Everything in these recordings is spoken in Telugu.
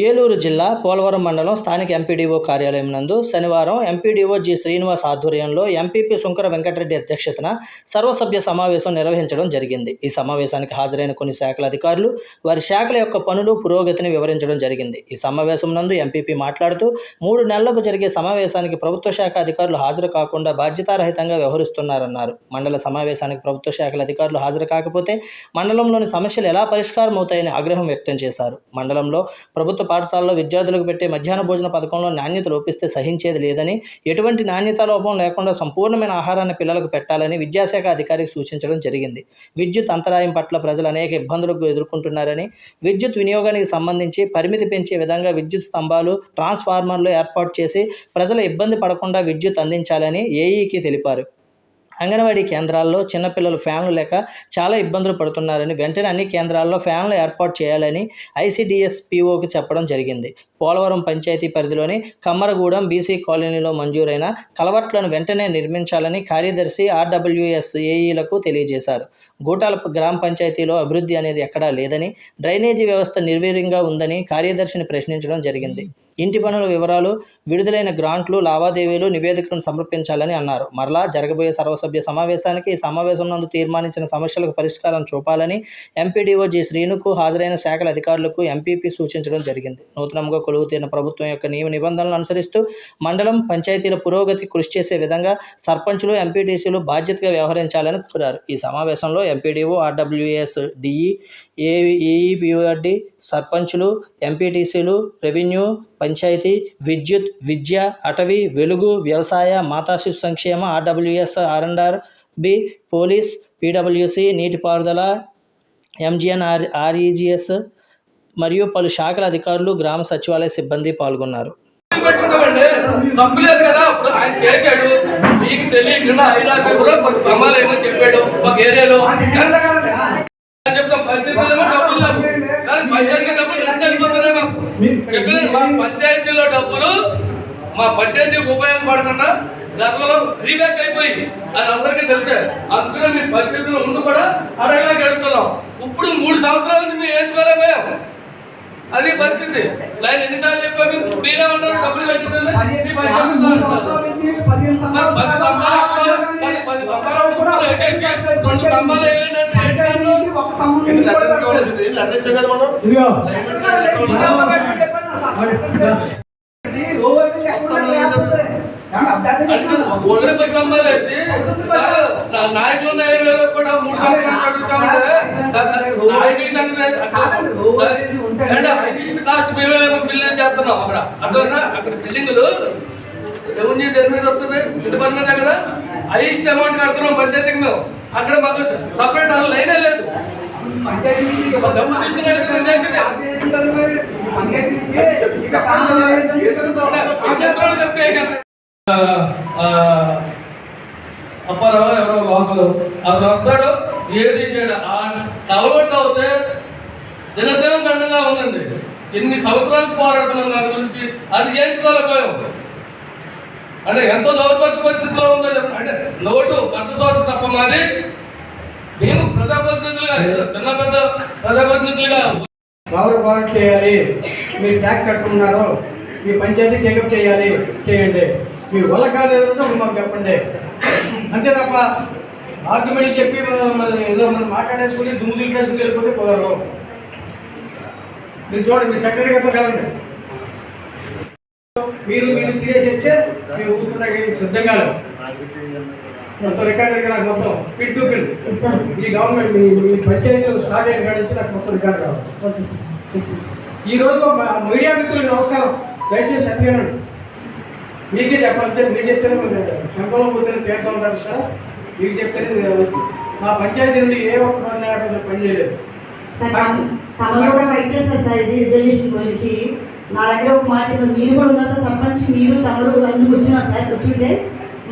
ఏలూరు జిల్లా పోలవరం మండలం స్థానిక ఎంపీడీఓ కార్యాలయం నందు శనివారం ఎంపీడీఓ జి శ్రీనివాస్ ఆధ్వర్యంలో ఎంపీపీ సుంకర వెంకటరెడ్డి అధ్యక్షతన సర్వసభ్య సమావేశం నిర్వహించడం జరిగింది. ఈ సమావేశానికి హాజరైన కొన్ని శాఖల అధికారులు వారి శాఖల యొక్క పనులు పురోగతిని వివరించడం జరిగింది. ఈ సమావేశం నందు ఎంపీపీ మాట్లాడుతూ 3 నెలలకు జరిగే సమావేశానికి ప్రభుత్వ శాఖ అధికారులు హాజరు కాకుండా బాధ్యతారహితంగా వ్యవహరిస్తున్నారన్నారు. మండల సమావేశానికి ప్రభుత్వ శాఖల అధికారులు హాజరు కాకపోతే మండలంలోని సమస్యలు ఎలా పరిష్కారం అవుతాయని ఆగ్రహం వ్యక్తం చేశారు. మండలంలో ప్రభుత్వ పాఠశాలలో విద్యార్థులకు పెట్టే మధ్యాహ్న భోజన పథకంలో నాణ్యత లోపిస్తే సహించేది లేదని, ఎటువంటి నాణ్యతా లోపం లేకుండా సంపూర్ణమైన ఆహారాన్ని పిల్లలకు పెట్టాలని విద్యాశాఖ అధికారికి సూచించడం జరిగింది. విద్యుత్ అంతరాయం పట్ల ప్రజలు అనేక ఇబ్బందులకు ఎదుర్కొంటున్నారని, విద్యుత్ వినియోగానికి సంబంధించి పరిమితి పెంచే విధంగా విద్యుత్ స్తంభాలు, ట్రాన్స్ఫార్మర్లు ఏర్పాటు చేసి ప్రజలు ఇబ్బంది పడకుండా విద్యుత్ అందించాలని ఏఈకి తెలిపారు. అంగన్వాడీ కేంద్రాల్లో చిన్నపిల్లలు ఫ్యాన్లు లేక చాలా ఇబ్బందులు పడుతున్నారని, వెంటనే అన్ని కేంద్రాల్లో ఫ్యాన్లు ఏర్పాటు చేయాలని ఐసీడీఎస్ పీఓకి చెప్పడం జరిగింది. పోలవరం పంచాయతీ పరిధిలోని కమ్మరగూడెం బీసీ కాలనీలో మంజూరైన కలవట్లను వెంటనే నిర్మించాలని కార్యదర్శి ఆర్డబ్ల్యూఎస్ ఏఈలకు తెలియజేశారు. గూటాల గ్రామ పంచాయతీలో అభివృద్ధి అనేది ఎక్కడా లేదని, డ్రైనేజీ వ్యవస్థ నిర్వీర్యంగా ఉందని కార్యదర్శిని ప్రశ్నించడం జరిగింది. ఇంటి పనుల వివరాలు, విడుదలైన గ్రాంట్లు, లావాదేవీలు నివేదికలను సమర్పించాలని అన్నారు. మరలా జరగబోయే సర్వసభ్య సమావేశానికి ఈ సమావేశం నందు తీర్మానించిన సమస్యలకు పరిష్కారం చూపాలని ఎంపీడీఓ జి శ్రీనుకు హాజరైన శాఖల అధికారులకు ఎంపీపీ సూచించడం జరిగింది. నూతనంగా కొలువుతీరిన ప్రభుత్వం యొక్క నియమ నిబంధనలను అనుసరిస్తూ మండలం, పంచాయతీల పురోగతి కృషి చేసే విధంగా సర్పంచులు, ఎంపీటీసీలు బాధ్యతగా వ్యవహరించాలని కోరారు. ఈ సమావేశంలో ఎంపీడీఓ, ఆర్డబ్ల్యూఎస్, డిఈ, ఏఈపీఆర్డీ, సర్పంచులు, ఎంపీటీసీలు, రెవెన్యూ, పంచాయతీ, విద్యుత్, విద్య, అటవీ, వెలుగు, వ్యవసాయ, మాతా శిశు సంక్షేమ, ఆర్డబ్ల్యూఎస్, ఆర్ఎండ్ఆర్బి, పోలీస్, పీడబ్ల్యూసీ, నీటిపారుదల, ఎంజీఎన్, ఆర్ఈజీఎస్ మరియు పలు శాఖల అధికారులు, గ్రామ సచివాలయ సిబ్బంది పాల్గొన్నారు. పంచాయతీలో డబ్బులు మా పంచాయతీకి ఉపయోగపడకుండా గతంలో రీబ్యాక్ అయిపోయింది, అది అందరికీ తెలిసే. అందుకనే మీ పంచాయతీలో ముందు కూడా అడగలేక అడుగుతున్నాం. ఇప్పుడు 3 సంవత్సరాల నుంచి మేము ఏర్చుకోలేకపోయాం. అది పరిస్థితి. లైన్ ఎన్నిసార్లు చెప్పాము, మీరే ఉంటారు డబ్బులు కట్టుకుంటే 10 స్తంభాలు నాయకులు కూడా 3 సంవత్సరాలు అడుగుతా ఉంటే కాస్ట్ బిల్డింగ్ చేస్తున్నాం. అక్కడ బిల్డింగ్లు రెవెన్యూ మీద వస్తుంది, ఇంటి పని మీద కదా హైయెస్ట్ అమౌంట్ కడుతున్నాం పంచాయతీకి మేము. అక్కడ మాకు సపరేట్ లైనే లేదు. అప్పారావు ఎవరో లోకలు అతను వస్తాడు, ఏది చేయడు. ఆ తలబట్టు అవుతే దినదినం దండంగా ఉందండి. ఎన్ని సంవత్సరాలకు పోరాడుతున్నాం దాని గురించి, అది చేయించుకోలేకపోయాం. అంటే ఎంతో దౌర్భాగ్య పరిస్థితిలో ఉందో అంటే నోటు పెద్ద సోర్స్ తప్ప మాది. మేము ప్రజాప్రతినిధులుగా, చిన్న పెద్ద ప్రజాప్రతినిధులుగా బాగు చేయాలి. మీరు ట్యాక్స్ కట్టుకున్నారో మీ పంచాయతీ టేకప్ చేయాలి, చేయండి. మీ వల్ల కాలేదో మాకు చెప్పండి. అంతే తప్ప ఆర్గ్యుమెంట్లు చెప్పి ఏదో మనం మాట్లాడేసుకుని దుమ్ముదులు కేసుకుని వెళ్ళిపోతే కుదరదు. మీరు చూడండి, మీ సెక్రటరీ గారితో కలండి. మీరు తీరేసి చెప్తే మీరు ఊరుకుంటానికి సిద్ధంగా మొత్తం రికార్డు నాకు మొత్తం పిట్ చూపింది. ఈ గవర్నమెంట్ మీ పంచాయతీలో స్టార్ట్ అయిన కాడి నుంచి నాకు మొత్తం రికార్డు కావాలి. ఈరోజు మీడియా మిత్రులకు నమస్కారం. దయచేసి సత్యానండి, మీకే చెప్పాలి. మీరు చెప్తేనే శంఖంలో పోతేనే తీర్థం ఉంటారు సార్. మీకు చెప్తేనే మీరు మా పంచాయతీ నుండి ఏ ఒక్క పని చేయలేదు. వెయిట్ చేస్తారు సార్. ఇది రిజర్వేషన్ గురించి నా దగ్గర ఒక మాట మీరు కూడా ఉన్నారు సార్. సర్పంచ్ మీరు తమరు అన్ని కూర్చున్నారు సార్. కూర్చుంటే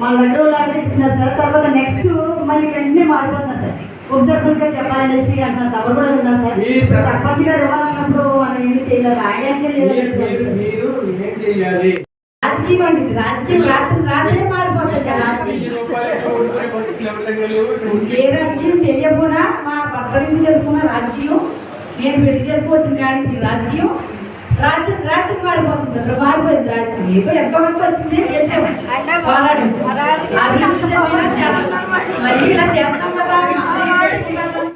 మన దగ్గర లాగా ఇస్తున్నారు సార్. తర్వాత నెక్స్ట్ మళ్ళీ వెంటనే మారిపోతున్నారు సార్. ఉద్దరుగా చెప్పాలనేసి అంటున్నారు. తమరు కూడా ఉన్నారు సార్. సర్పంచ్ గారు ఇవ్వాలన్నప్పుడు మనం ఏమి చేయలేదు. చేయాలి రాజకీయం అండి. రాజకీయం రాత్రే మారిపోతుంది. రాజకీయం ఏ రాజకీయం తెలియకపోయినా మా భర్త నుంచి చేసుకున్న రాజకీయం, నేను పెళ్లి చేసుకోవచ్చిన కాడి నుంచి రాజకీయం రాత్రి రాత్రి మారిపోయింది రాత్రి ఏదో ఎంతో కొంత వచ్చింది చేసాము పోరాడు అభివృద్ధి చెందినా చేస్తాం మళ్ళీ ఇలా చేస్తాం